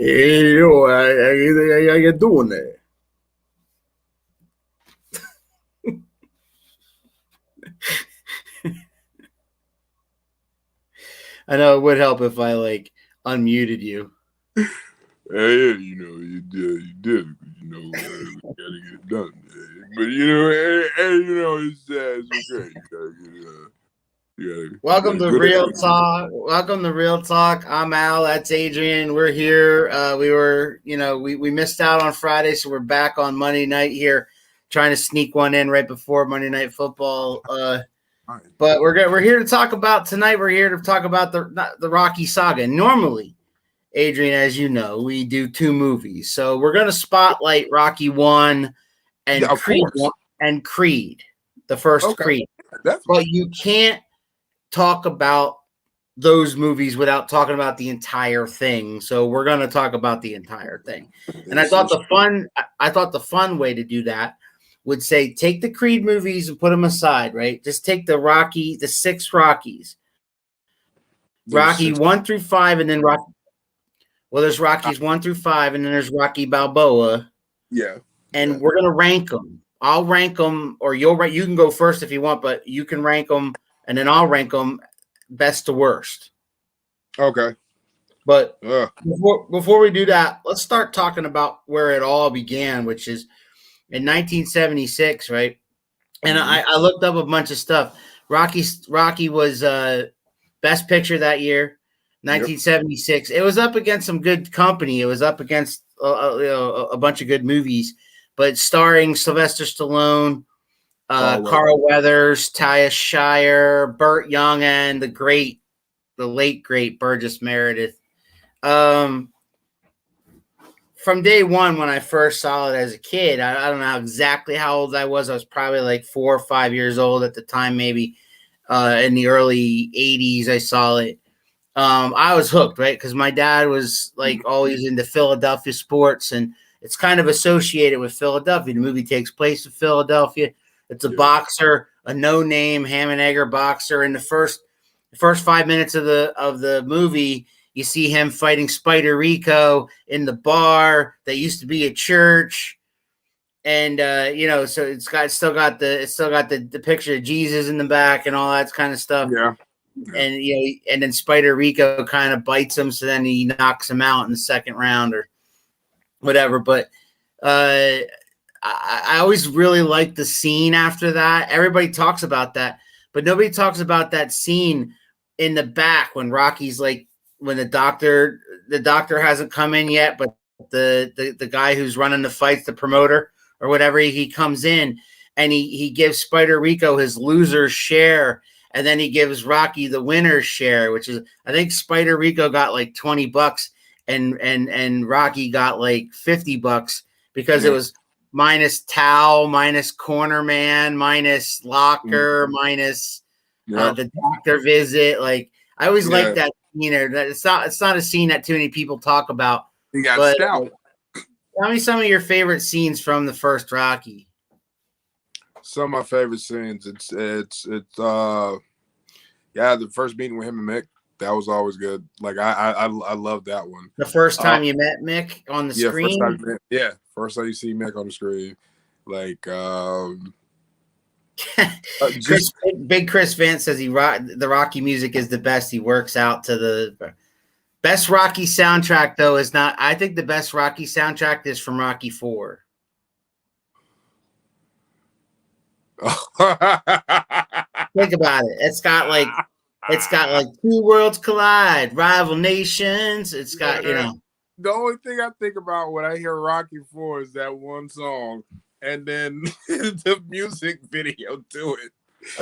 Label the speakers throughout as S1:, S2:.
S1: Hey, yo, how you doing there? I know it would help if I unmuted you.
S2: Yeah, you did, we gotta get it done. But it's okay.
S1: Welcome to Real Talk. Welcome to Real Talk. I'm Al. That's Adrian. We're here. We missed out on Friday, so we're back on Monday night here, trying to sneak one in right before Monday Night Football. But we're here to talk about tonight. We're here to talk about the Rocky Saga. Normally, Adrian, as you know, we do two movies, so we're going to spotlight Rocky 1 and Creed, the first Creed.
S2: Definitely.
S1: But you can't talk about those movies without talking about the entire thing. So we're going to talk about the entire thing. And I thought the fun way to do that would say take the Creed movies and put them aside, right? Just take the 6 Rockies. Rocky 1 through 5 and then Rocky. Well, there's Rockies 1 through 5 and then there's Rocky Balboa.
S2: Yeah.
S1: And we're going to rank them. I'll rank them, or you can go first if you want, but you can rank them and then I'll rank them best to worst.
S2: Okay.
S1: But before we do that, let's start talking about where it all began, which is in 1976, right? And I looked up a bunch of stuff. Rocky was Best Picture that year, 1976. Yep. It was up against some good company. It was up against a bunch of good movies, but starring Sylvester Stallone, Carl Weathers, Talia Shire, Burt Young, and the late great Burgess Meredith. From day one, when I first saw it as a kid, I don't know exactly how old I was. I was probably like 4 or 5 years old at the time, maybe in the early 80s. I saw it. I was hooked, right? Because my dad was always into Philadelphia sports, and it's kind of associated with Philadelphia. The movie takes place in Philadelphia. It's a boxer, a no-name ham and egger boxer. In the first 5 minutes of the movie, you see him fighting Spider Rico in the bar that used to be a church, and so it's still got the picture of Jesus in the back and all that kind of stuff.
S2: Yeah.
S1: And and then Spider Rico kind of bites him, so then he knocks him out in the second round or whatever. But I always really liked the scene after that. Everybody talks about that, but nobody talks about that scene in the back when Rocky's when the doctor hasn't come in yet, but the guy who's running the fights, the promoter or whatever, he comes in and he gives Spider Rico his loser's share, and then he gives Rocky the winner's share, which is, I think Spider Rico got $20 and Rocky got $50 because it was minus towel, minus corner man, minus locker, minus the doctor visit. I always like that scene. It's not a scene that too many people talk about.
S2: You got stout.
S1: Tell me some of your favorite scenes from the first Rocky.
S2: Some of my favorite scenes. It's the first meeting with him and Mick. That was always good. I love that one.
S1: The first time you met Mick on the screen?
S2: First time you see Mick on the screen.
S1: Big Chris Vance says the Rocky music is the best. He works out to the best Rocky soundtrack, though, is not. I think the best Rocky soundtrack is from Rocky 4. Think about it. It's got two worlds collide, rival nations. It's got,
S2: The only thing I think about when I hear Rocky 4 is that one song, and then the music video to it.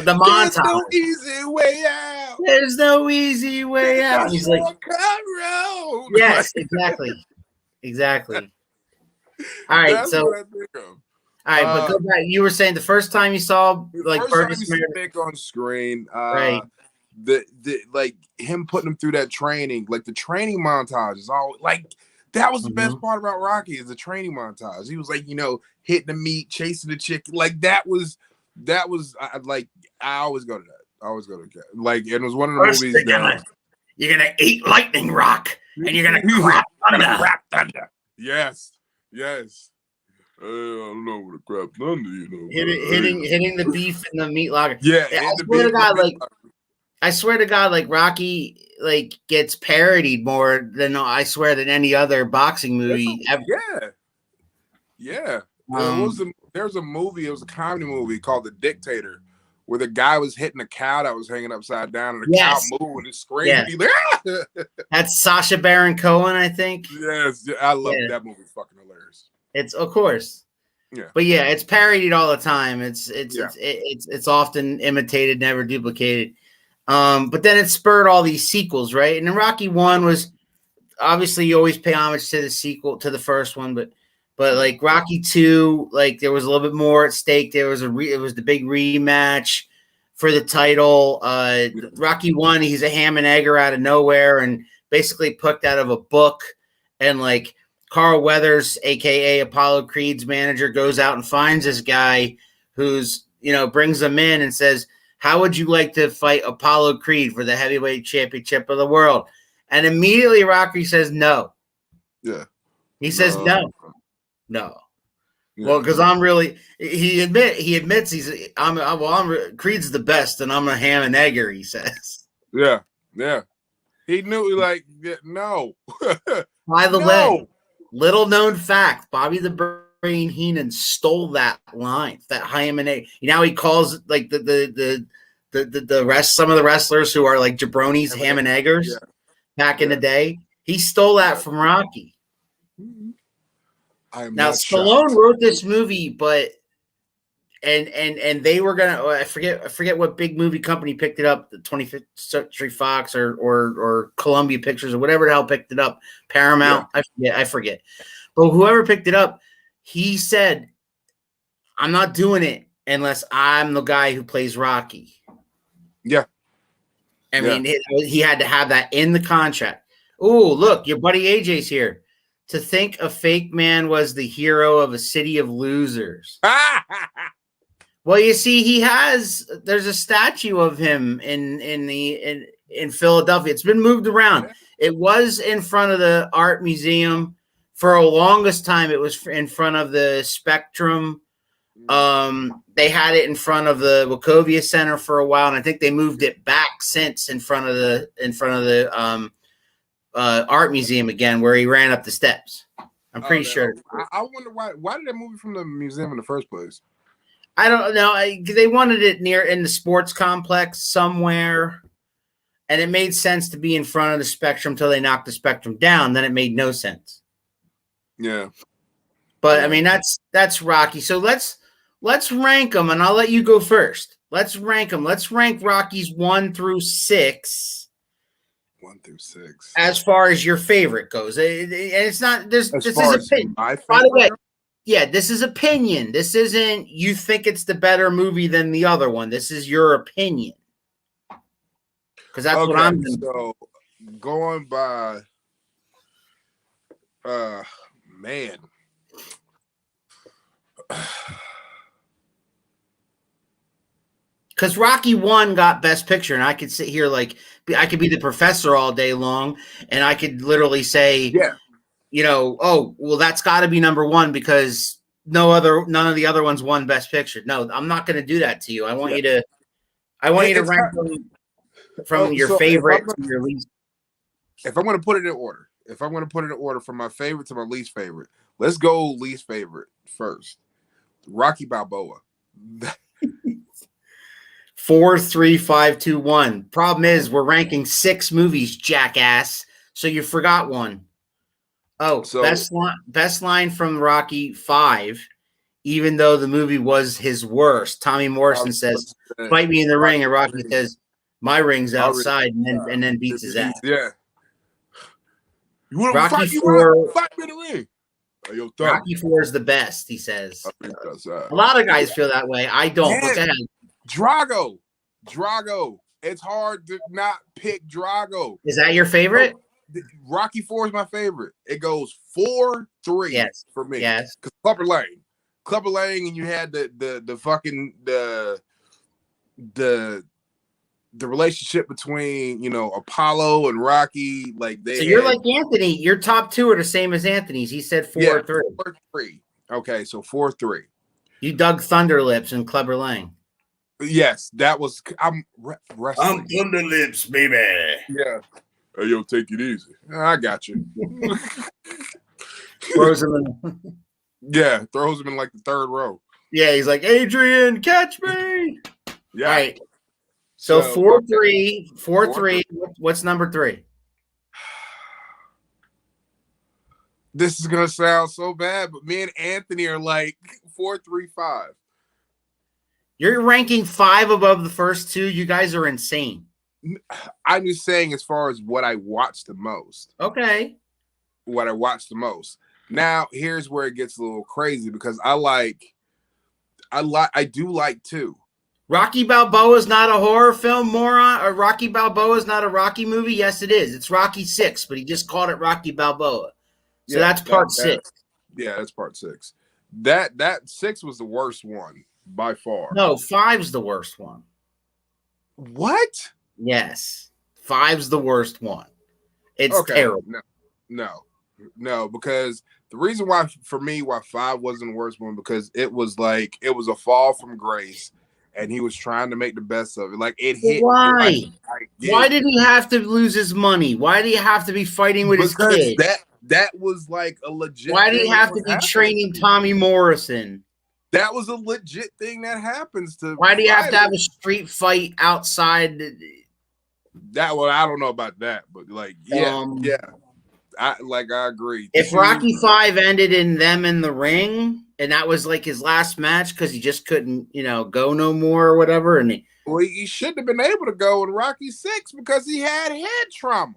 S1: The montage.
S2: There's no easy way out.
S1: There's no easy way out. He's like,
S2: road.
S1: Yes, exactly. All right,
S2: That's what I think of.
S1: All right, but go back. You were saying the first time you saw Burgess
S2: Meredith on screen,
S1: right?
S2: The him putting him through that training, the training montage is all that was the best part about Rocky is the training montage. He was hitting the meat, chasing the chicken, that was I always go to that. I always go to that. And it was one of the movies that
S1: you're gonna eat lightning rock. and you're gonna crap thunder.
S2: Yes. I don't know what a crap thunder,
S1: Hitting the beef in the meat locker.
S2: Yeah,
S1: I swear to God, like Rocky, like gets parodied more than than any other boxing movie ever.
S2: Yeah. There's a movie. It was a comedy movie called The Dictator, where the guy was hitting a cow that was hanging upside down, and the cow moved and it screamed.
S1: Yes. That's Sacha Baron Cohen, I think.
S2: Yes, I love that movie. It's fucking hilarious.
S1: It's of course.
S2: Yeah.
S1: But yeah, it's parodied all the time. It's often imitated, never duplicated. But then it spurred all these sequels, right? And then Rocky 1 was obviously you always pay homage to the sequel to the first one, but like Rocky 2, like there was a little bit more at stake. There was it was the big rematch for the title. Rocky 1, he's a ham and egger out of nowhere and basically picked out of a book, and like Carl Weathers, aka Apollo Creed's manager, goes out and finds this guy who's, brings him in and says, "How would you like to fight Apollo Creed for the heavyweight championship of the world?" And immediately Rocky says no.
S2: Yeah.
S1: He says no. Yeah. Well, because I'm really he admits Creed's the best and I'm a ham and egger, he says.
S2: Yeah. He knew no.
S1: By the way, little known fact, Bobby the Brain Heenan stole that line, that ham and egg. He calls like the rest, some of the wrestlers who are like jabronis, ham and eggers back in the day. He stole that from Rocky. Now Stallone wrote this movie, but and they were gonna I forget what big movie company picked it up, the 20th Century Fox or Columbia Pictures or whatever the hell picked it up, Paramount. I forget. But whoever picked it up, he said, "I'm not doing it unless I'm the guy who plays Rocky."
S2: Yeah.
S1: I mean, he had to have that in the contract. Oh, look, your buddy AJ's here. To think a fake man was the hero of a city of losers. Well, you see, there's a statue of him in Philadelphia. It's been moved around. It was in front of the art museum for a longest time. It was in front of the Spectrum. They had it in front of the Wachovia Center for a while, and I think they moved it back since in front of the art museum again, where he ran up the steps. I'm pretty sure.
S2: I wonder why did they move it from the museum in the first place?
S1: I don't know. They wanted it near in the sports complex somewhere, and it made sense to be in front of the Spectrum until they knocked the Spectrum down. Then it made no sense.
S2: Yeah,
S1: but I mean that's Rocky. So let's rank them, and I'll let you go first. Let's rank them. Let's rank Rockies 1 through 6.
S2: 1 through 6.
S1: As far as your favorite goes, and it's not. This is opinion.
S2: My favorite.
S1: By the way, yeah, this is opinion. This isn't you think it's the better movie than the other one. This is your opinion. Because that's what I'm doing.
S2: So going by, man.
S1: Because Rocky 1 got Best Picture, and I could sit here I could be the professor all day long, and I could literally say, oh, well, that's got to be number 1 because none of the other ones won Best Picture. No, I'm not going to do that to you. I want you to rank them from your favorite to your least.
S2: If I'm going to put it in order, from my favorite to my least favorite, let's go least favorite first. Rocky Balboa.
S1: 4, 3, 5, 2, 1. Problem is, we're ranking 6 movies, jackass. So you forgot one. Oh, so, best line from Rocky 5, even though the movie was his worst. Tommy Morrison says, "Fight me in the ring," and Rocky says, "My ring's outside," and then beats his ass.
S2: Yeah. You want to fight me in the ring?
S1: Rocky 4 is the best, he says. A lot of guys feel that way. I don't. But go ahead.
S2: Drago. It's hard to not pick Drago.
S1: Is that your favorite?
S2: Rocky 4 is my favorite. It goes 4, 3 for me.
S1: Yes.
S2: Because Clubber Lang, and you had the fucking the the relationship between, you know, Apollo and Rocky, like
S1: So
S2: they
S1: you're
S2: had,
S1: like Anthony. Your top two are the same as Anthony's. He said 4
S2: yeah,
S1: or 3.
S2: 4-3. Okay, so 4-3.
S1: You dug Thunder Lips and Clubber Lang.
S2: Yes, that was I'm wrestling.
S1: Thunder Lips, baby.
S2: Yeah. Hey, yo, take it easy. I got you.
S1: Throws him in.
S2: Yeah, throws him in like the third row.
S1: Yeah, he's like, Adrian, catch me.
S2: Yeah.
S1: All right. So 4-3, 4-3. What's number 3?
S2: This is gonna sound so bad, but me and Anthony are like 4-3-5.
S1: You're ranking 5 above the first 2. You guys are insane.
S2: I'm just saying, as far as what I watched the most.
S1: Okay.
S2: What I watched the most. Now, here's where it gets a little crazy because I do like 2.
S1: Rocky Balboa is not a horror film, moron. Or Rocky Balboa is not a Rocky movie. Yes, it is. It's Rocky 6, but he just called it Rocky Balboa. So that's part 6.
S2: Yeah, that's part 6. That 6 was the worst one by far.
S1: No, 5's the worst one.
S2: What?
S1: Yes. 5's the worst one. It's terrible.
S2: No, because the reason why, for me, why 5 wasn't the worst one, because it was a fall from grace, and he was trying to make the best of it. Like, it hit.
S1: Why? Why did he have to lose his money? Why did he have to be fighting with his kid?
S2: That was like a legit.
S1: Why did he have to be training Tommy Morrison?
S2: That was a legit thing that happens to.
S1: Why do you have to have a street fight outside?
S2: That one, I don't know about that, but like, yeah. I agree.
S1: If Rocky 5 ended in them in the ring, and that was like his last match because he just couldn't, go no more or whatever, and
S2: he shouldn't have been able to go in Rocky 6 because he had head trauma.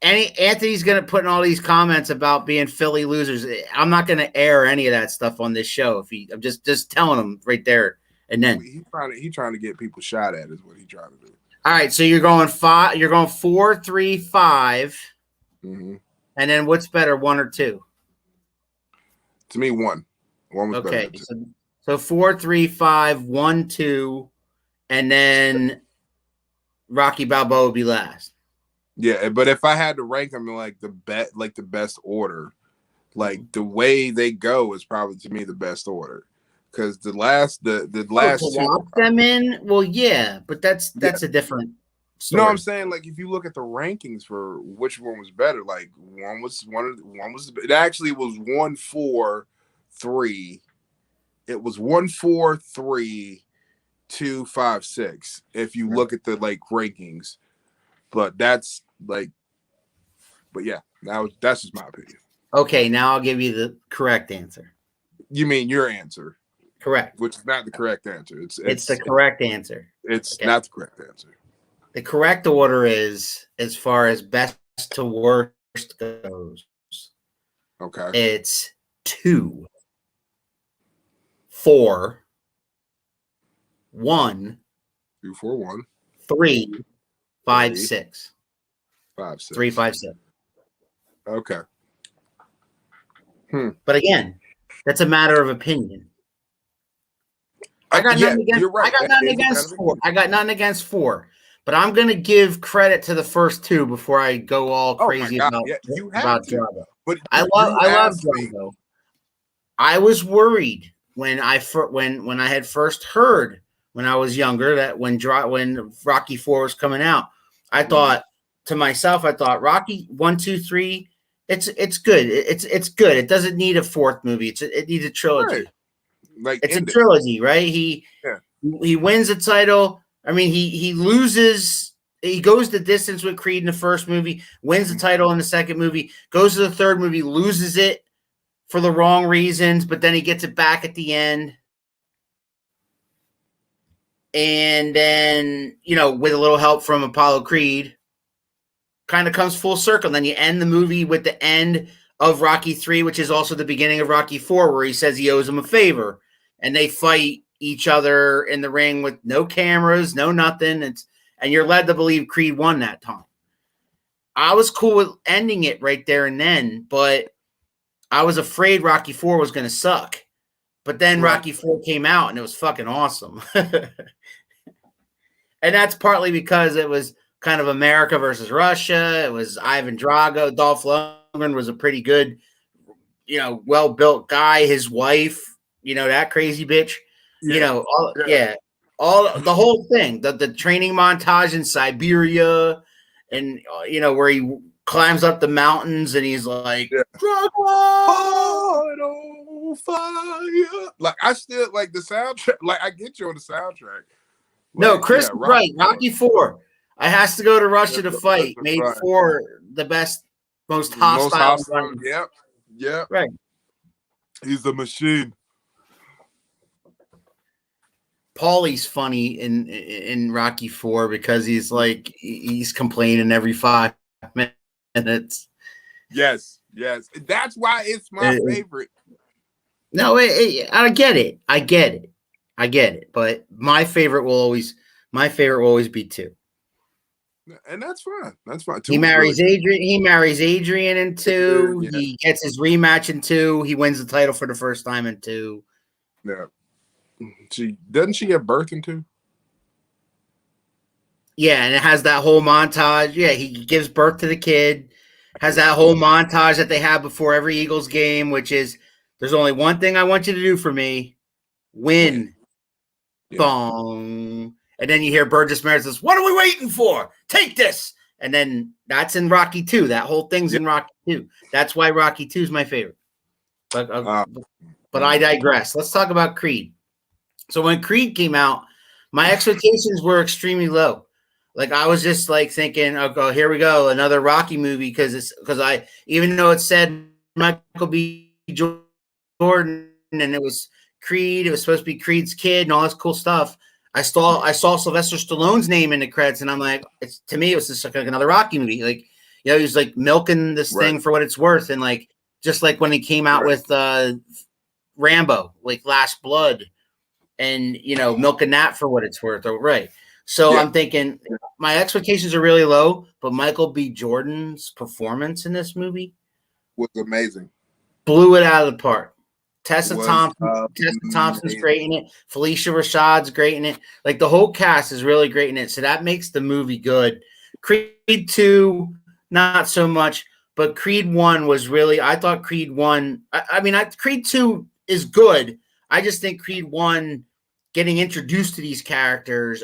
S1: Anthony's gonna put in all these comments about being Philly losers. I'm not gonna air any of that stuff on this show. I'm just telling him right there, and then
S2: he's trying to get people shot at is what he's trying to do.
S1: All right, so you're going 5. You're going 4-3-5,
S2: mm-hmm.
S1: And then what's better, 1 or 2?
S2: To me, 1. 1 was better.
S1: Okay, so 4-3-5, 1-2, and then Rocky Balboa would be last.
S2: Yeah, but if I had to rank them in like the best order, like the way they go is probably to me the best order. Because the last two
S1: lock them in, well, yeah, but that's a different story.
S2: No, I'm saying, like, if you look at the rankings for which one was better, like one was it actually was 1-4-3. It was 1-4-3, 2-5-6. If you look at the like rankings, but that's like, but yeah, that's just my opinion.
S1: Okay, now I'll give you the correct answer.
S2: You mean your answer?
S1: Correct.
S2: Which is not the correct answer. It's
S1: the correct answer.
S2: It's not the correct answer.
S1: The correct order is, as far as best to worst goes.
S2: Okay.
S1: It's 2, 4, 1,
S2: 2, 4, 1,
S1: 3, 5, 6.
S2: 5, 6.
S1: 3, 5, 6.
S2: Okay.
S1: But again, that's a matter of opinion. I got nothing against. You're right. I got nothing against 4. I got nothing against 4. But I'm gonna give credit to the first 2 before I go all crazy about Drago. But I love Drago. I was worried when I had first heard when I was younger that when Rocky 4 was coming out, I thought to myself, Rocky 1, 2, 3. It's good. It's good. It doesn't need a 4th movie. It needs a trilogy.
S2: Right. Like
S1: it's a trilogy, right? He wins the title. I mean, he loses. He goes the distance with Creed in the first movie, wins the title in the second movie, goes to the third movie, loses it for the wrong reasons, but then he gets it back at the end. And then, with a little help from Apollo Creed, kind of comes full circle. And then you end the movie with the end of Rocky 3, which is also the beginning of Rocky 4, where he says he owes him a favor. And they fight each other in the ring with no cameras, no nothing. And you're led to believe Creed won that time. I was cool with ending it right there and then, but I was afraid Rocky 4 was going to suck. But then Rocky 4 came out, and it was fucking awesome. And that's partly because it was kind of America versus Russia. It was Ivan Drago. Dolph Lundgren was a pretty good, well built guy. His wife, that crazy bitch.
S2: Yeah.
S1: All the whole thing. The training montage in Siberia, and where he climbs up the mountains and he's like,
S2: Heart on fire. Like I still like the soundtrack. Like I get you on the soundtrack.
S1: No,
S2: Like,
S1: Chris is right. Rocky Four. I has to go to Russia to fight. Made four the best, most hostile.
S2: Yep. Yep.
S1: Right.
S2: He's a machine.
S1: Paulie's funny in Rocky Four because he's like he's complaining every 5 minutes.
S2: Yes. That's why it's my favorite.
S1: No, I get it. But my favorite will always be 2.
S2: And that's fine. That's fine.
S1: He marries Adrian. He marries Adrian in 2. Yeah. He gets his rematch in 2. He wins the title for the first time in 2.
S2: Yeah. Doesn't she give birth in 2?
S1: Yeah, and it has that whole montage. Yeah, he gives birth to the kid. Has that whole montage that they have before every Eagles game, which is there's only one thing I want you to do for me: win. Yeah. Bong. And then you hear Burgess Meredith says, "What are we waiting for? Take this." And then that's in Rocky 2. That whole thing's in Rocky 2. That's why Rocky 2 is my favorite. But I digress. Let's talk about Creed. So when Creed came out, my expectations were extremely low. Like I was just like thinking, "Oh, here we go, another Rocky movie," because I even though it said Michael B. Jordan and it was Creed, it was supposed to be Creed's kid and all this cool stuff. I saw Sylvester Stallone's name in the credits, and I'm like, to me, it was just like another Rocky movie. Like, he was like milking this thing for what it's worth, and like just like when he came out with Rambo, like Last Blood, and milking that for what it's worth. So I'm thinking my expectations are really low, but Michael B. Jordan's performance in this movie
S2: was amazing.
S1: Blew it out of the park. Tessa Thompson's great in it. Felicia Rashad's great in it. Like the whole cast is really great in it. So that makes the movie good. Creed 2, not so much, but Creed 1 was really, I thought Creed 1, Creed 2 is good. I just think Creed 1, getting introduced to these characters,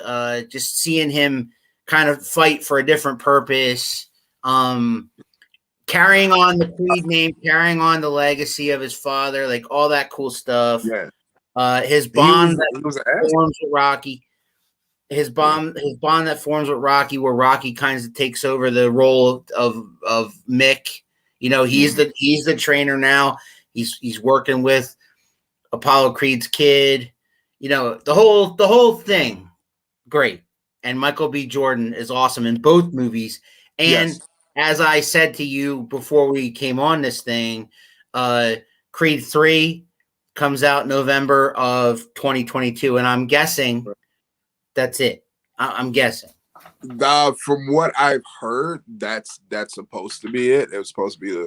S1: just seeing him kind of fight for a different purpose, carrying on the Creed name, carrying on the legacy of his father, like all that cool stuff.
S2: Yeah.
S1: His bond that forms with Rocky. His bond that forms with Rocky, where Rocky kind of takes over the role of Mick. He's the trainer now. He's working with Apollo Creed's kid. The whole thing, great. And Michael B. Jordan is awesome in both movies. And as I said to you before we came on this thing, Creed 3 comes out November of 2022, and I'm guessing that's it. I'm guessing.
S2: From what I've heard, that's supposed to be it. It was supposed to be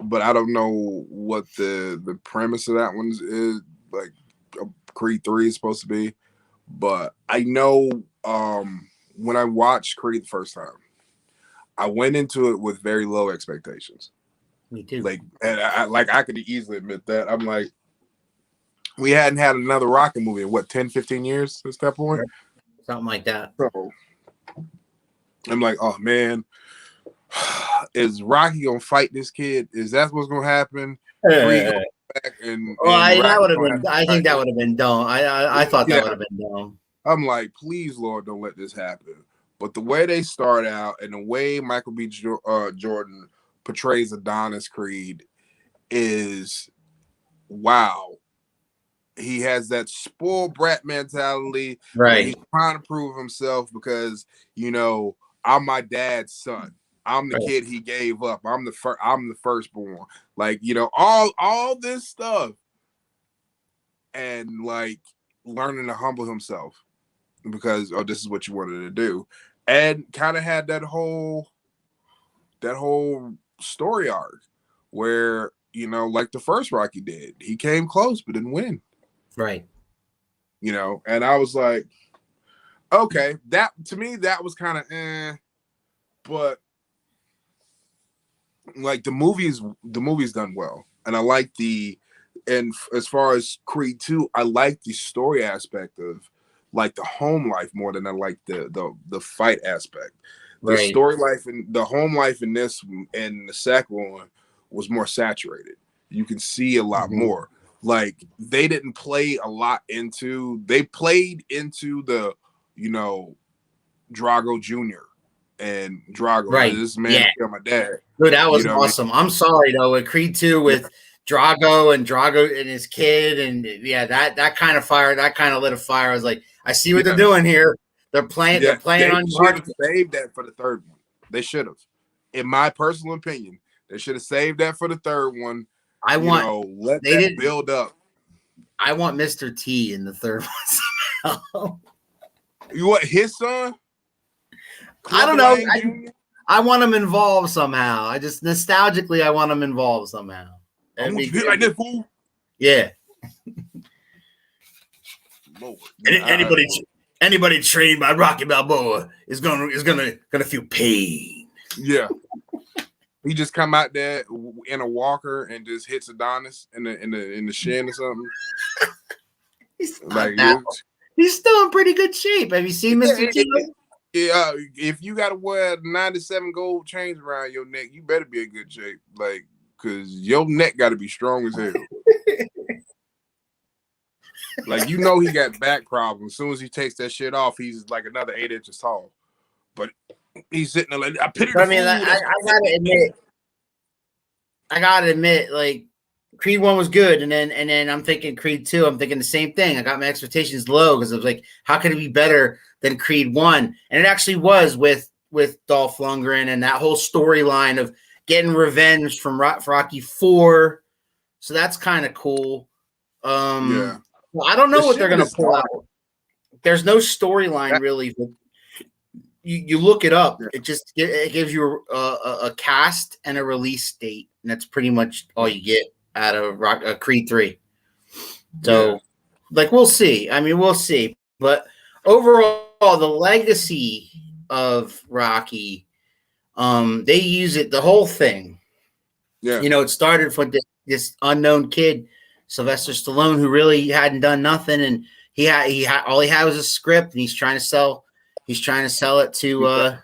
S2: but I don't know what the premise of that one is. Like Creed 3 is supposed to be, but I know when I watched Creed the first time, I went into it with very low expectations.
S1: Me too.
S2: I could easily admit that. I'm like, we hadn't had another Rocky movie in 10, 15 years since that point?
S1: Something like that.
S2: So I'm like, oh man, is Rocky gonna fight this kid? Is that what's gonna happen?
S1: That would have been. I think that would have been dumb. I thought that would have been dumb.
S2: I'm like, please, Lord, don't let this happen. But the way they start out and the way Michael B. Jordan portrays Adonis Creed is, wow. He has that spoiled brat mentality.
S1: Right.
S2: He's trying to prove himself because, I'm my dad's son. I'm the kid he gave up. I'm the firstborn. Like, all this stuff. And like learning to humble himself because, this is what you wanted to do. And kind of had that whole story arc where, like the first Rocky did. He came close but didn't win.
S1: Right.
S2: And I was like, Okay, that to me that was kind of but like the movie's done well, and I like and as far as Creed 2, I like the story aspect of like the home life more than I like the fight aspect. The
S1: Right.
S2: story life and the home life in this and the second one was more saturated. You can see a lot more. Like they didn't play a lot into. They played into the, Drago Jr. and Drago.
S1: Right.
S2: This man
S1: Yeah.
S2: killed my dad.
S1: Dude, that
S2: You
S1: was
S2: know what I mean?
S1: awesome. I'm sorry though, with Creed 2 with Drago and his kid, and yeah, that kind of fire, that kind of lit a fire. I was like, I see what they're doing here. They're playing
S2: They
S1: on your
S2: should
S1: heart.
S2: have saved that for the third one. They should have. In my personal opinion, they should have saved that for the third one.
S1: Let
S2: that build up.
S1: I want Mr. T in the third one.
S2: You want his son?
S1: I don't know. I want him involved somehow. I just nostalgically, I want him involved somehow.
S2: I want you to be like that fool.
S1: Yeah.
S2: Lord.
S1: Anybody trained by Rocky Balboa is gonna feel pain.
S2: Yeah. He just come out there in a walker and just hits Adonis in the shin or something.
S1: He's still in pretty good shape. Have you seen Mr. T?
S2: Yeah, if you gotta wear 97 gold chains around your neck, you better be in good shape. Like, cause your neck gotta be strong as hell. Like, he got back problems. As soon as he takes that shit off, he's like another 8 inches tall. But he's sitting there like, I gotta admit, like Creed 1 was good, and then I'm thinking Creed 2. I'm thinking the same thing. I got my expectations low because I was like, how could it be better than Creed 1? And it actually was with Dolph Lundgren and that whole storyline of getting revenge from Rocky 4. So that's kind of cool. Well, I don't know what they're gonna pull out. There's no storyline really. You look it up. Yeah. It gives you a cast and a release date, and that's pretty much all you get out of Creed 3. So, we'll see. I mean, we'll see. But overall, the legacy of Rocky, they use it the whole thing. Yeah, it started from this unknown kid, Sylvester Stallone, who really hadn't done nothing, and he had all he had was a script, and he's trying to sell it to.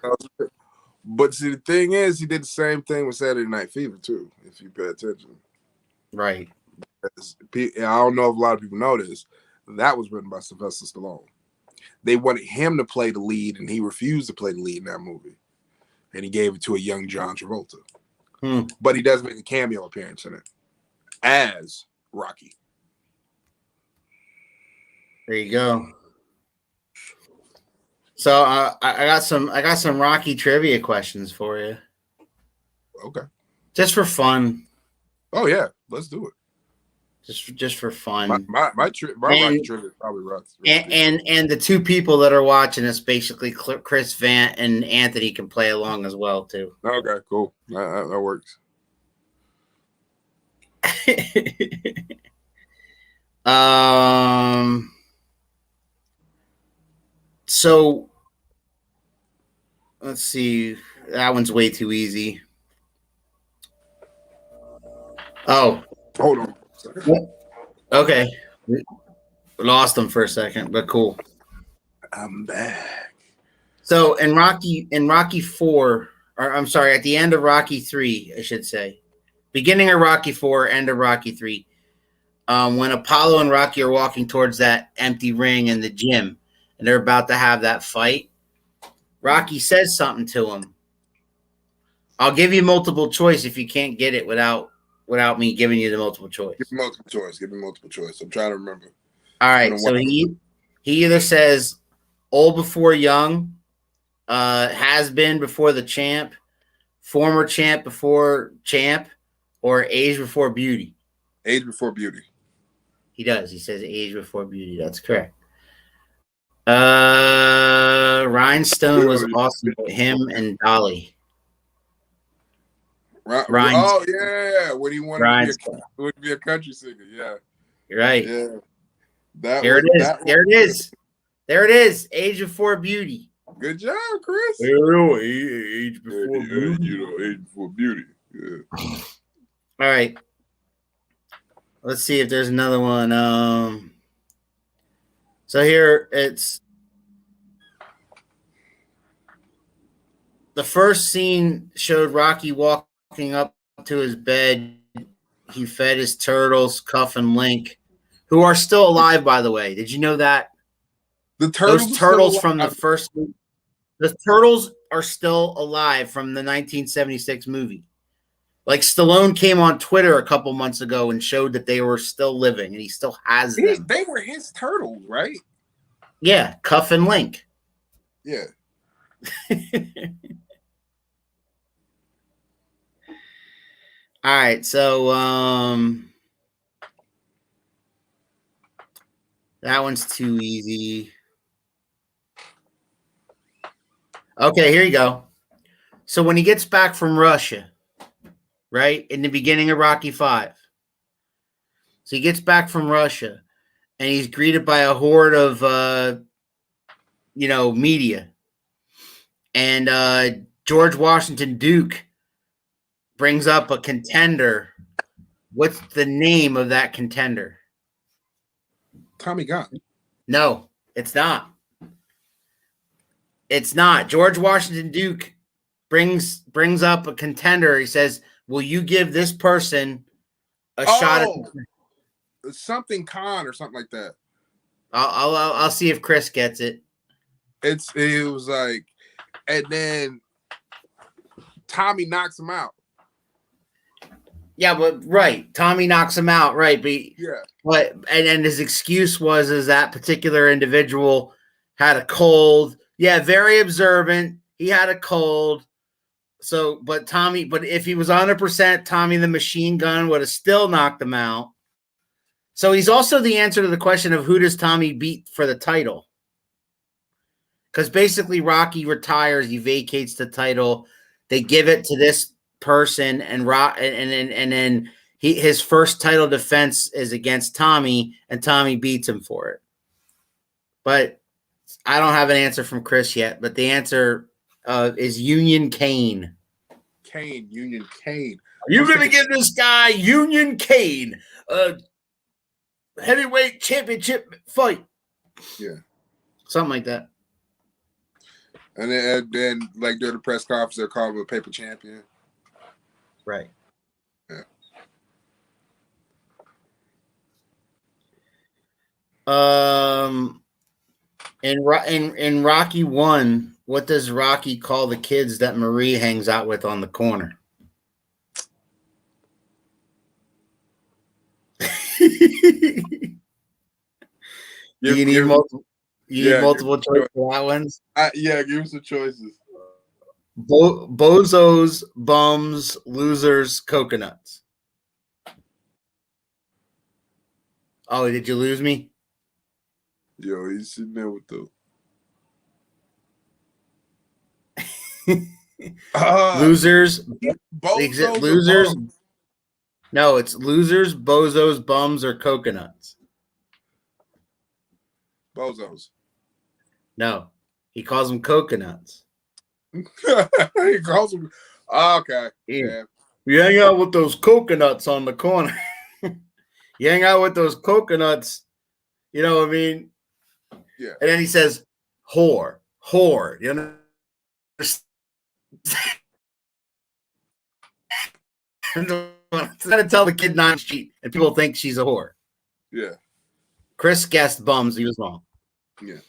S2: But see, the thing is, he did the same thing with Saturday Night Fever too. If you pay attention,
S1: right?
S2: I don't know if a lot of people know this. That was written by Sylvester Stallone. They wanted him to play the lead, and he refused to play the lead in that movie, and he gave it to a young John Travolta. But he does make a cameo appearance in it as Rocky.
S1: There you go. So I got some Rocky trivia questions for you.
S2: Okay.
S1: Just for fun.
S2: Oh yeah, let's do it.
S1: Just for fun.
S2: My Rocky trivia is probably Rocky.
S1: And the two people that are watching us, basically Chris Vant and Anthony, can play along as well too.
S2: Okay, cool. That works.
S1: So let's see. That one's way too easy. Oh,
S2: hold on.
S1: Okay, we lost them for a second, but cool.
S2: I'm back.
S1: So in Rocky 4, or I'm sorry, at the end of Rocky 3, I should say, beginning of Rocky 4, end of Rocky 3, when Apollo and Rocky are walking towards that empty ring in the gym, and they're about to have that fight, Rocky says something to him. I'll give you multiple choice if you can't get it without me giving you the multiple choice.
S2: Give me multiple choice. I'm trying to remember.
S1: All right. So he either says old before young, has been before the champ, former champ before champ, or age before beauty.
S2: Age before beauty.
S1: He does. He says age before beauty. That's correct. Rhinestone was awesome with him and Dolly.
S2: Oh yeah, when he wanted to be a country singer, yeah.
S1: You're right.
S2: Yeah.
S1: There it is. There it is. Age Before Beauty.
S2: Good job, Chris.
S1: Age Before Beauty.
S2: Age Before Beauty. Yeah.
S1: All right. Let's see if there's another one. So here it's the first scene showed Rocky walking up to his bed. He fed his turtles, Cuff and Link, who are still alive, by the way. Did you know that?
S2: The turtles,
S1: those turtles from the first, the turtles are still alive from the 1976 movie. Like Stallone came on Twitter a couple months ago and showed that they were still living, and he still has them.
S2: They were his turtles, right?
S1: Yeah, Cuff and Link.
S2: Yeah.
S1: All right, so that one's too easy. Okay, here you go. So when he gets back from Russia, right, in the beginning of Rocky V, so he gets back from Russia, and he's greeted by a horde of, media. And George Washington Duke brings up a contender. What's the name of that contender?
S2: Tommy Gunn.
S1: No, it's not. It's not. George Washington Duke brings up a contender. He says, "Will you give this person a shot at
S2: something Khan or something like that?"
S1: I'll see if Chris gets it.
S2: It was like, and then Tommy knocks him out.
S1: Yeah, but right, Tommy knocks him out, right? But and his excuse is that particular individual had a cold. Yeah, very observant. He had a cold. So, but if he was 100%, Tommy the Machine Gun would have still knocked him out. So he's also the answer to the question of who does Tommy beat for the title? Because basically Rocky retires, he vacates the title, they give it to this person, and then his first title defense is against Tommy, and Tommy beats him for it. But I don't have an answer from Chris yet. But the answer is Union Kane.
S2: Union Kane.
S1: Are you going to give this guy Union Kane a heavyweight championship fight?
S2: Yeah,
S1: something like that.
S2: And then like during the press conference, they're calling him a paper champion.
S1: Right.
S2: Yeah.
S1: In Rocky 1, what does Rocky call the kids that Marie hangs out with on the corner? You need multiple choice for that ones?
S2: Yeah, give me some choices.
S1: Bozos, bums, losers, coconuts. Oh, did you lose me?
S2: Yo, he's sitting there with the
S1: losers.
S2: Bozos
S1: losers. No, it's losers, bozos, bums, or coconuts.
S2: Bozos.
S1: No, he calls them coconuts.
S2: He calls them. Okay. Yeah.
S1: You hang out with those coconuts on the corner. You hang out with those coconuts. You know what I mean?
S2: Yeah.
S1: And then he says, whore. You know? I'm trying to tell the kid not to cheat, and people think she's a whore.
S2: Yeah.
S1: Chris guessed bums. He was wrong.
S2: Yeah.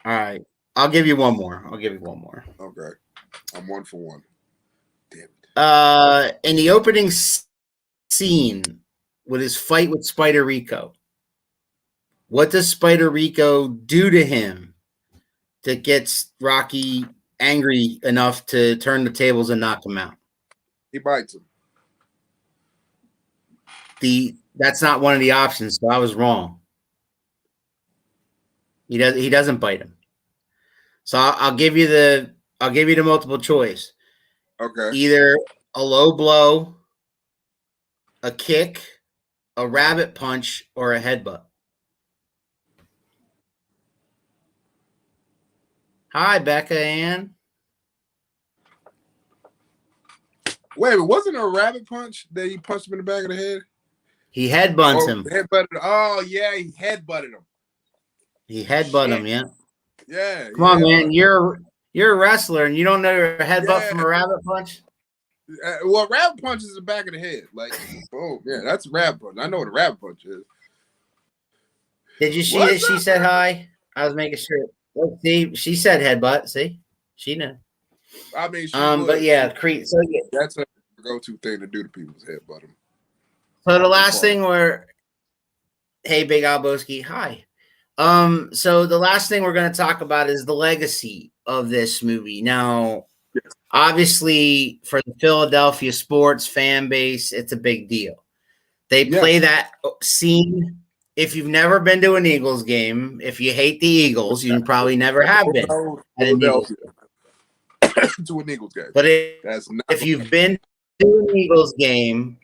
S1: All right. I'll give you one more.
S2: Okay. I'm 1 for 1. Damn
S1: it. In the opening scene with his fight with Spider Rico, what does Spider Rico do to him that gets Rocky angry enough to turn the tables and knock him out?
S2: He bites him.
S1: That's not one of the options, so I was wrong. He doesn't bite him. So I'll give you the multiple choice.
S2: Okay.
S1: Either a low blow, a kick, a rabbit punch, or a headbutt. Hi, Becca Ann.
S2: Wait, wasn't it a rabbit punch that he punched him in the back of the head?
S1: He headbutts him.
S2: Oh yeah, he headbutted him.
S1: He headbutted him. Yeah.
S2: Yeah.
S1: Come on, man. You're a wrestler and you don't know your headbutt from a rabbit punch.
S2: Well, rabbit punch is the back of the head. Like, oh yeah, that's a rabbit punch. I know what a rabbit punch is.
S1: Did you see that she said hi? I was making sure. Let's see, she said headbutt. See, she knew.
S2: I mean,
S1: but yeah, Creed. So yeah,
S2: that's a go-to thing to do to people's headbutt them.
S1: So the last thing hey, Big Alboski, hi. So the last thing we're going to talk about is the legacy of this movie. Now, obviously, for the Philadelphia sports fan base, it's a big deal. They play that scene. If you've never been to an Eagles game, if you hate the Eagles, you probably never have been at an Eagles
S2: to an Eagles game.
S1: But if you've been to an Eagles game,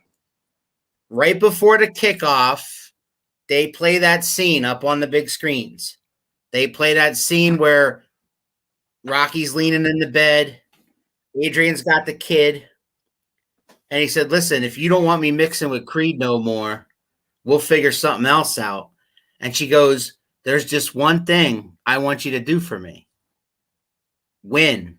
S1: right before the kickoff, they play that scene up on the big screens. They play that scene where Rocky's leaning in the bed. Adrian's got the kid. And he said, listen, if you don't want me mixing with Creed no more, we'll figure something else out. And she goes, there's just one thing I want you to do for me. Win.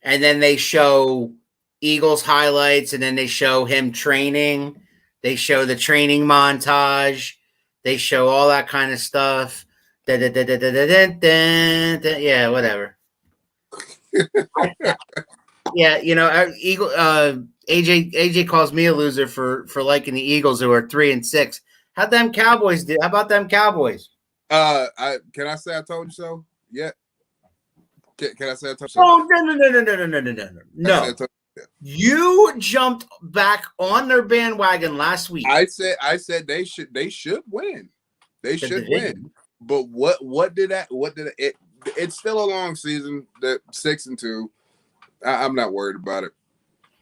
S1: And then they show Eagles highlights, and then they show him training. They show the training montage. They show all that kind of stuff. Yeah, whatever. Yeah, AJ calls me a loser for liking the Eagles, who are 3-6. How'd them Cowboys do? How about them Cowboys?
S2: Can I say I told you so? Yeah. Can I say I told you so?
S1: Oh no. You jumped back on their bandwagon last week.
S2: I said they should win. They should win. But what did it's still a long season, that 6-2. I'm not worried about it.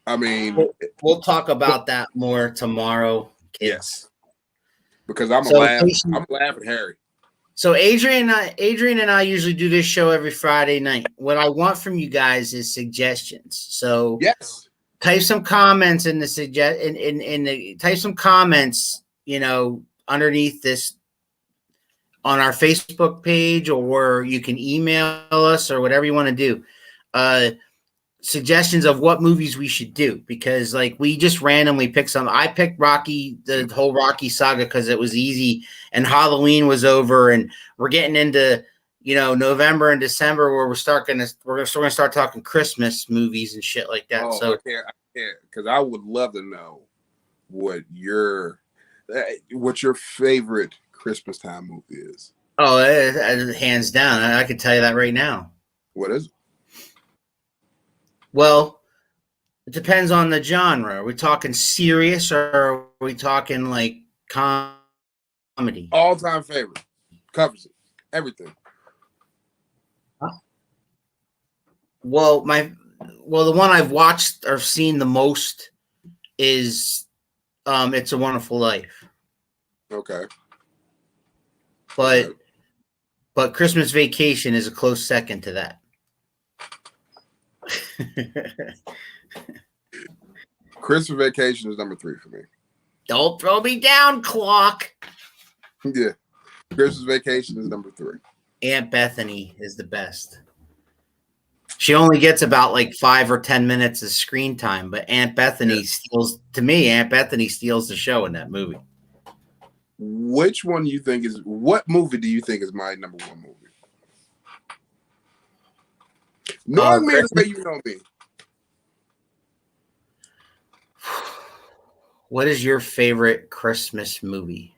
S2: I mean,
S1: we'll talk about that more tomorrow.
S2: Yes. Because I'm laughing at Harry.
S1: So Adrian and I usually do this show every Friday night. What I want from you guys is suggestions. So
S2: yes,
S1: type some comments in the type some comments, underneath this on our Facebook page, or you can email us or whatever you want to do. Suggestions of what movies we should do, because we just randomly picked some. I picked the whole Rocky Saga because it was easy and Halloween was over, and we're getting into November and December where we're going to start talking Christmas movies and shit like that. So
S2: I can't, because I would love to know what your favorite Christmas time movie is.
S1: Oh, hands down, I can tell you that right now.
S2: What is it?
S1: Well, it depends on the genre. Are we talking serious or are we talking comedy?
S2: All-time favorite. Covers it. Everything.
S1: Well, the one I've watched or seen the most is It's a Wonderful Life.
S2: Okay.
S1: But Christmas Vacation is a close second to that.
S2: Christmas Vacation is number 3 for me.
S1: Don't throw me down, clock.
S2: Yeah. Christmas Vacation is number 3.
S1: Aunt Bethany is the best. She only gets about 5 or 10 minutes of screen time, but Aunt Bethany steals the show in that movie.
S2: What movie do you think is my number 1 movie? Knowing me the way you know me.
S1: What is your favorite Christmas movie?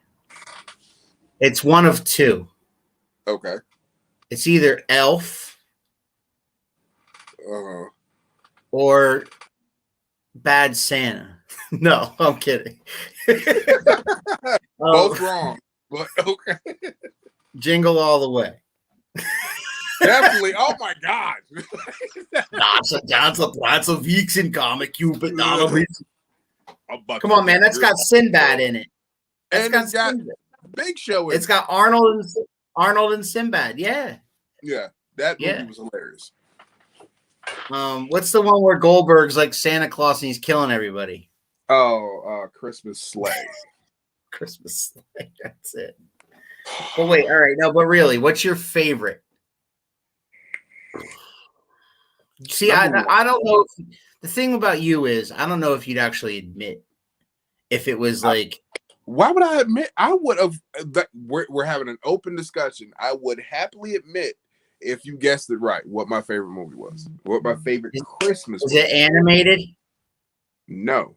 S1: It's one of 2.
S2: Okay.
S1: It's either Elf or Bad Santa. No, I'm kidding.
S2: Both wrong, but okay.
S1: Jingle All the Way.
S2: Definitely. Oh my God.
S1: That's a Vixen comic, but not a Vixen.
S2: Come
S1: on, man. That's got Sinbad in it.
S2: It's got Big Show in it.
S1: It's got Arnold and Sinbad. Yeah.
S2: Yeah. That movie was hilarious.
S1: What's the one where Goldberg's like Santa Claus and he's killing everybody?
S2: Oh, Christmas Sleigh.
S1: Christmas Sleigh. That's it. Well, wait. All right. No, but really, what's your favorite? See, I don't know. The thing about you is, I don't know if you'd actually admit if it was like.
S2: Why would I admit? I would have. We're having an open discussion. I would happily admit if you guessed it right what my favorite movie was. What my favorite Christmas
S1: was. Is it animated?
S2: No.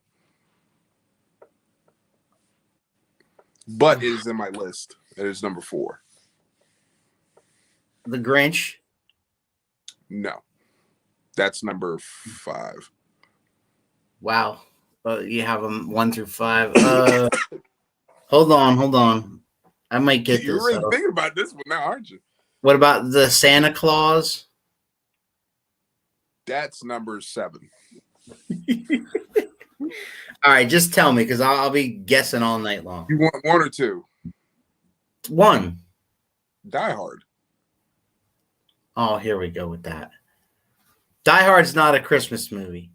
S2: But it is in my list. It is number 4.
S1: The Grinch?
S2: No. That's number 5.
S1: Wow. You have them 1 through 5. Hold on. I might get
S2: You're
S1: this.
S2: You're really thinking about this one now, aren't you?
S1: What about the Santa Claus?
S2: That's number 7.
S1: All right, just tell me because I'll be guessing all night long.
S2: You want 1 or 2?
S1: 1.
S2: Die Hard.
S1: Oh, here we go with that. Die Hard's not a Christmas movie.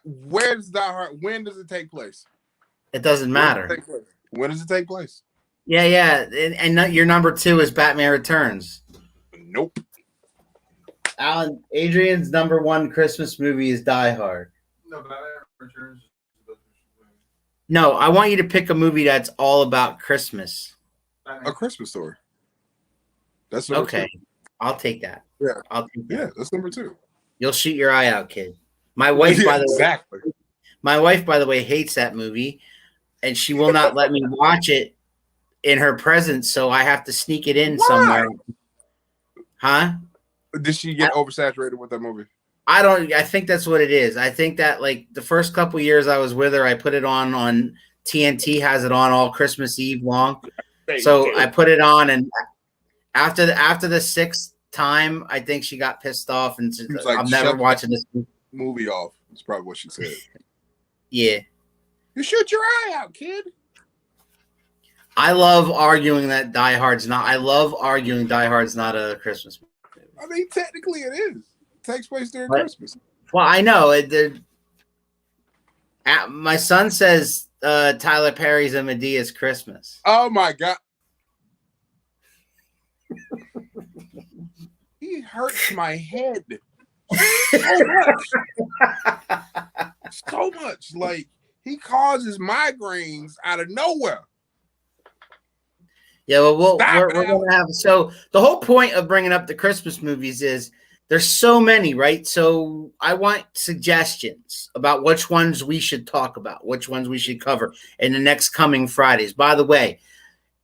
S2: Where does Die Hard? When does it take place?
S1: It doesn't matter.
S2: When does it take place?
S1: Yeah. And your number 2 is Batman Returns.
S2: Nope.
S1: Alan, Adrian's number 1 Christmas movie is Die Hard.
S3: No, Batman Returns.
S1: No, I want you to pick a movie that's all about Christmas.
S2: A Christmas Story. That's
S1: okay.
S2: 2.
S1: I'll take that.
S2: Yeah,
S1: I'll take that.
S2: Yeah, that's number 2.
S1: You'll shoot your eye out, kid. My wife,
S2: exactly.
S1: My wife, by the way, hates that movie, and she will not let me watch it in her presence. So I have to sneak it in somewhere. Huh?
S2: Did she get oversaturated with that movie?
S1: I think that's what it is. I think that like the first couple years I was with her, I put it on TNT has it on all Christmas Eve long. So I put it on, and after the 6th time, I think she got pissed off and said, like, I'm never watching this
S2: movie off. That's probably what she said.
S1: Yeah.
S2: You shoot your eye out, kid.
S1: I love arguing that Die Hard's not. I love arguing Die Hard's not a Christmas movie.
S2: I mean, technically it is. It takes place during Christmas.
S1: Well, I know. My son says Tyler Perry's A Medea's Christmas.
S2: Oh, my God. He hurts my head so much. So much. Like, he causes migraines out of nowhere.
S1: Yeah, well, we're going to have. So the whole point of bringing up the Christmas movies is there's so many, right? So I want suggestions about which ones we should talk about, which ones we should cover in the next coming Fridays. By the way,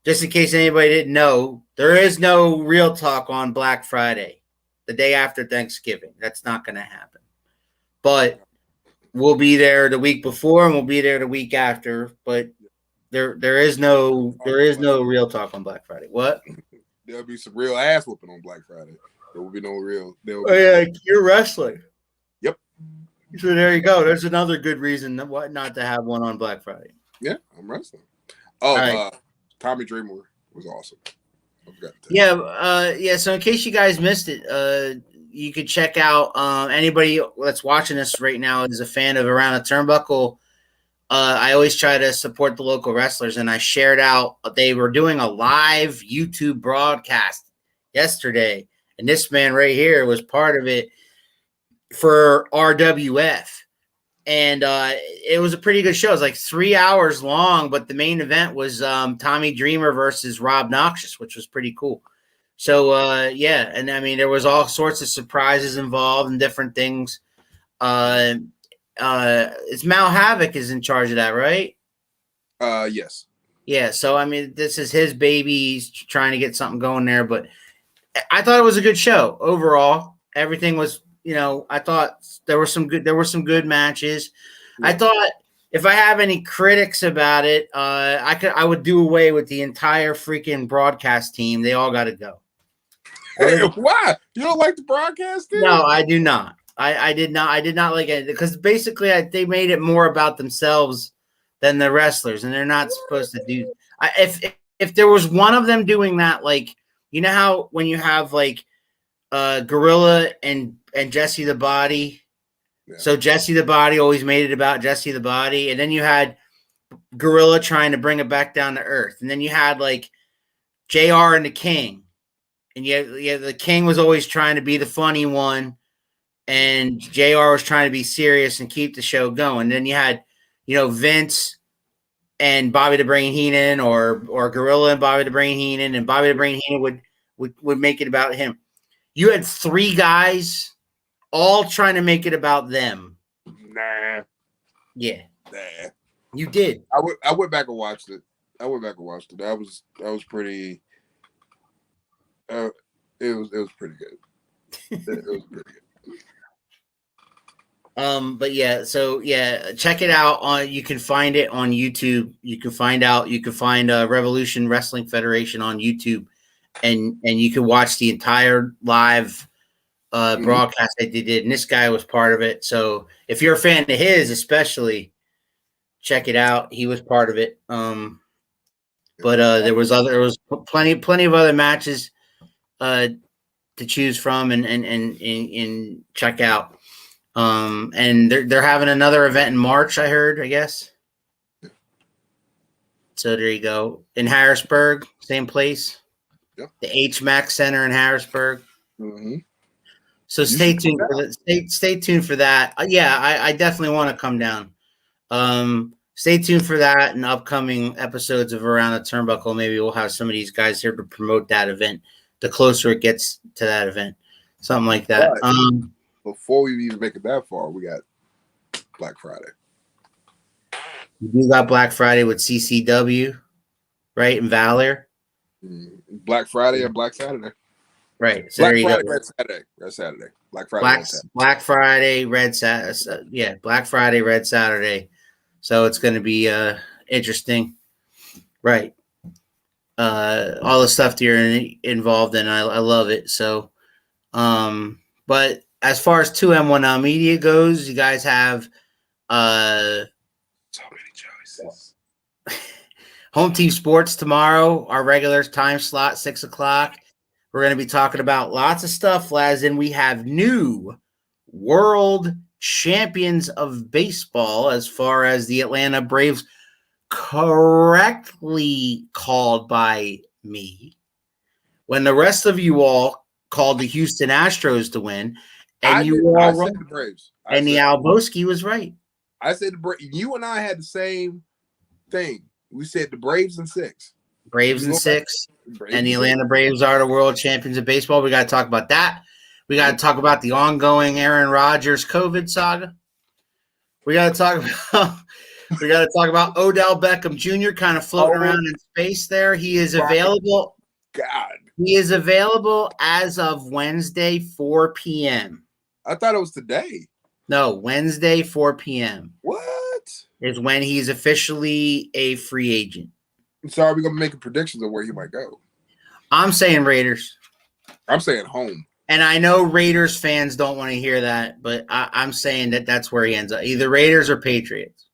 S1: just in case anybody didn't know, there is no Real Talk on Black Friday, the day after Thanksgiving. That's not going to happen. But we'll be there the week before and we'll be there the week after. But there is no Real Talk on Black Friday. What?
S2: There'll be some real ass whooping on Black Friday. There will be no real.
S1: You're wrestling.
S2: Yep.
S1: So there you go. There's another good reason not to have one on Black Friday.
S2: Yeah, I'm wrestling. Oh, right. Tommy Dreamer was awesome.
S1: Yeah. So in case you guys missed it, you could check out anybody that's watching this right now is a fan of Around the Turnbuckle. I always try to support the local wrestlers, and I shared out they were doing a live YouTube broadcast yesterday, and this man right here was part of it for RWF. And it was a pretty good show. It was like 3 hours long, but the main event was Tommy Dreamer versus Rob Noxious, which was pretty cool. So, yeah. And, I mean, there was all sorts of surprises involved and different things. It's Mal Havoc is in charge of that, right?
S2: Yes.
S1: Yeah. So, I mean, this is his baby. He's trying to get something going there. But I thought it was a good show overall. Everything was – I thought there were some good matches. Yeah. I thought if I have any critics about it, I would do away with the entire freaking broadcast team. They all got to go.
S2: Hey, why? You don't like the broadcast team?
S1: No, I do not. I did not like it because basically they made it more about themselves than the wrestlers, and they're not supposed to do. If there was one of them doing that, like how when you have like Gorilla and Jesse the Body.
S2: Yeah.
S1: So Jesse the Body always made it about Jesse the Body, and then you had Gorilla trying to bring it back down to earth, and then you had like JR and the King, and yeah, the King was always trying to be the funny one, and JR was trying to be serious and keep the show going. Then you had, Vince and Bobby the Brain Heenan, or Gorilla and Bobby the Brain Heenan, and Bobby the Brain Heenan would make it about him. You had three guys all trying to make it about them.
S2: Nah.
S1: Yeah.
S2: Nah.
S1: You did.
S2: I went back and watched it. That was pretty. It was pretty good. It was pretty good.
S1: But yeah, so yeah, check it out you can find it on YouTube. You can find Revolution Wrestling Federation on YouTube, and you can watch the entire live broadcast that they did, and this guy was part of it. So if you're a fan of his, especially, check it out. He was part of it. But there was plenty of other matches to choose from and check out. And they're having another event in March, I heard, I guess. So there you go. In Harrisburg, same place.
S2: Yep.
S1: The HMAC Center in Harrisburg.
S2: Mm-hmm.
S1: So stay tuned for that. Yeah, I definitely want to come down. Stay tuned for that and upcoming episodes of Around the Turnbuckle. Maybe we'll have some of these guys here to promote that event. The closer it gets to that event, something like that.
S2: But before we even make it that far, we got Black Friday.
S1: You got Black Friday with CCW, right? And Valor.
S2: Black Friday and Black Saturday.
S1: Right. So
S2: Black
S1: there you
S2: Friday,
S1: go.
S2: Red Saturday. Black Friday.
S1: Black Friday, Red Saturday. Yeah, Black Friday, Red Saturday. So it's going to be interesting. Right. All the stuff that you're involved in, I love it. So, but as far as 2M1 Media goes, you guys have
S2: So many choices.
S1: Home Team Sports tomorrow, our regular time slot, 6:00. We're going to be talking about lots of stuff, as in we have new world champions of baseball as far as the Atlanta Braves, correctly called by me, when the rest of you all called the Houston Astros to win, and
S2: I said the Braves.
S1: The Alboski was right.
S2: I said the Braves. You and I had the same thing. We said the Braves in 6.
S1: Braves in 6. And the Atlanta Braves are the world champions of baseball. We got to talk about that. We got to talk about the ongoing Aaron Rodgers COVID saga. We got to talk about Odell Beckham Jr. kind of floating around in space there. He is available.
S2: God.
S1: He is available as of Wednesday, 4 p.m.
S2: I thought it was today.
S1: No, Wednesday, 4 p.m.
S2: What?
S1: Is when he's officially a free agent.
S2: So are we going to make predictions of where he might go?
S1: I'm saying Raiders.
S2: I'm saying home.
S1: And I know Raiders fans don't want to hear that, but I'm saying that's where he ends up. Either Raiders or Patriots.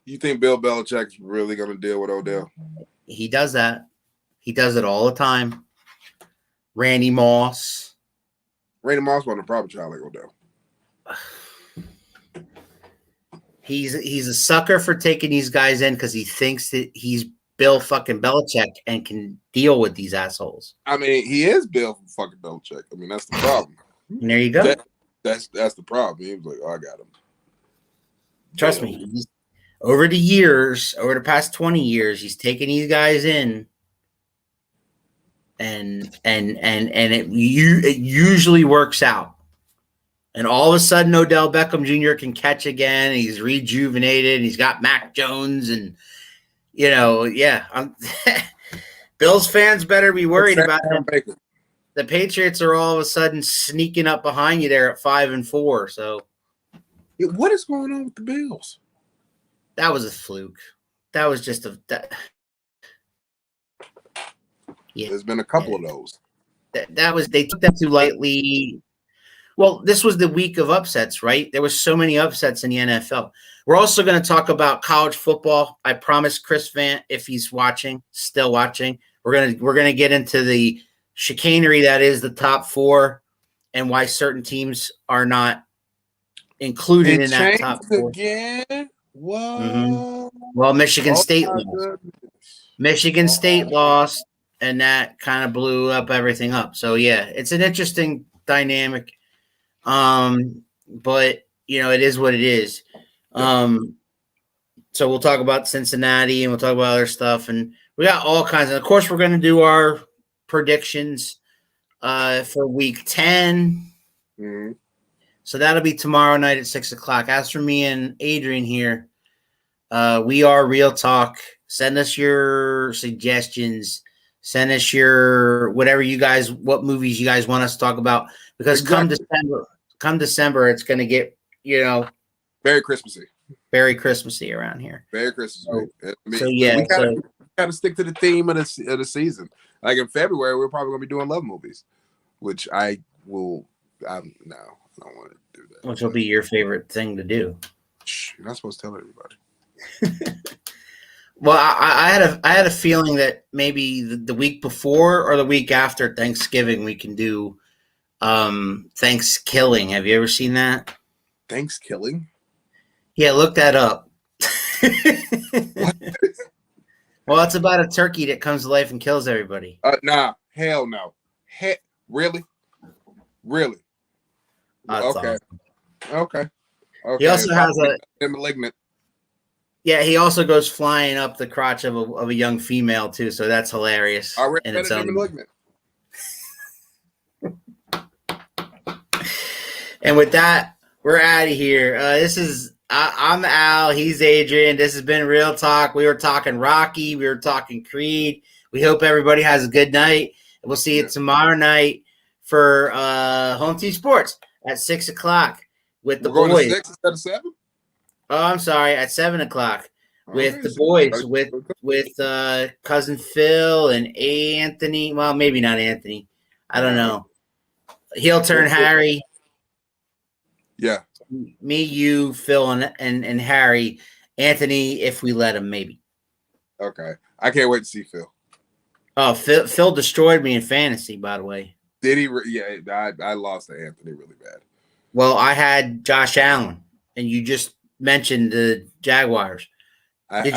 S2: You think Bill Belichick's really going to deal with Odell?
S1: He does that. He does it all the time. Randy Moss.
S2: Randy Moss wasn't a proper child like Odell.
S1: He's a sucker for taking these guys in because he thinks that he's Bill fucking Belichick and can deal with these assholes.
S2: I mean, he is Bill fucking Belichick. I mean, that's the problem.
S1: And there you go.
S2: That's the problem. He was like, "Oh, I got him."
S1: Trust me. Over the past 20 years, he's taken these guys in, and it usually works out. And all of a sudden, Odell Beckham Jr. can catch again. And he's rejuvenated. And he's got Mac Jones. And, Bills fans better be worried about him. The Patriots are all of a sudden sneaking up behind you there at 5-4. So,
S2: what is going on with the Bills?
S1: That was a fluke. That was just yeah.
S2: There's been a couple of those.
S1: They took that too lightly. Well, this was the week of upsets, right? There was so many upsets in the NFL. We're also going to talk about college football. I promise Chris Vant, if he's still watching, we're going to get into the chicanery that is the top four and why certain teams are not included in that top four.
S2: Again? What?
S1: Mm-hmm. Well, Michigan State lost. Michigan State lost, and that kind of blew up everything up. So yeah, it's an interesting dynamic. But it is what it is. So we'll talk about Cincinnati and we'll talk about other stuff, and we got all kinds of course, we're going to do our predictions for week 10.
S2: Mm-hmm.
S1: So that'll be tomorrow night at 6:00. As for me and Adrian here, we are Real Talk. Send us your suggestions. Send us your what movies you guys want us to talk about, because come December, it's going to get,
S2: very Christmassy.
S1: Very Christmassy around here.
S2: Very Christmassy.
S1: We
S2: gotta stick to the theme of the season. Like in February, we're probably gonna be doing love movies, which I don't want to do that.
S1: Which will be your favorite thing to do.
S2: You're not supposed to tell everybody.
S1: Well, I had a feeling that maybe the week before or the week after Thanksgiving we can do Thanksgiving. Have you ever seen that?
S2: Thanksgiving?
S1: Yeah, look that up. Well, it's about a turkey that comes to life and kills everybody.
S2: Nah, hell no. Really?
S1: That's
S2: okay.
S1: Awesome.
S2: Okay.
S1: He also has
S2: a malignant.
S1: Yeah, he also goes flying up the crotch of a young female too, so that's hilarious.
S2: In its own. Malignant.
S1: And with that, we're out of here. I'm Al. He's Adrian. This has been Real Talk. We were talking Rocky. We were talking Creed. We hope everybody has a good night. And we'll see you tomorrow night for Home Team Sports at 6:00 with the boys.
S2: Going to 6 instead of 7?
S1: Oh, I'm sorry, at 7:00 with the boys, with cousin Phil and Anthony. Well, maybe not Anthony. I don't know. He'll turn Harry.
S2: Yeah.
S1: Me, you, Phil, and Harry. Anthony, if we let him, maybe.
S2: Okay. I can't wait to see Phil.
S1: Oh, Phil destroyed me in fantasy, by the way.
S2: Did he? Yeah, I lost to Anthony really bad.
S1: Well, I had Josh Allen, and you just mentioned the Jaguars. Did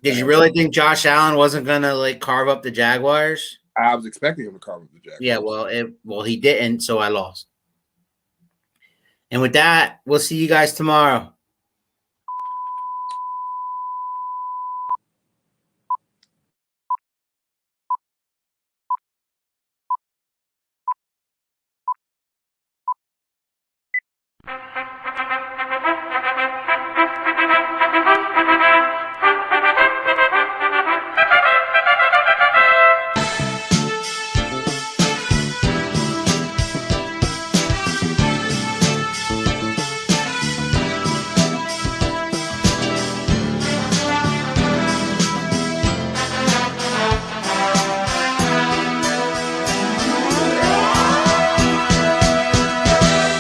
S1: you really think Josh Allen wasn't gonna carve up the Jaguars?
S2: I was expecting him to carve up the Jaguars.
S1: Yeah, well, he didn't, so I lost. And with that, we'll see you guys tomorrow.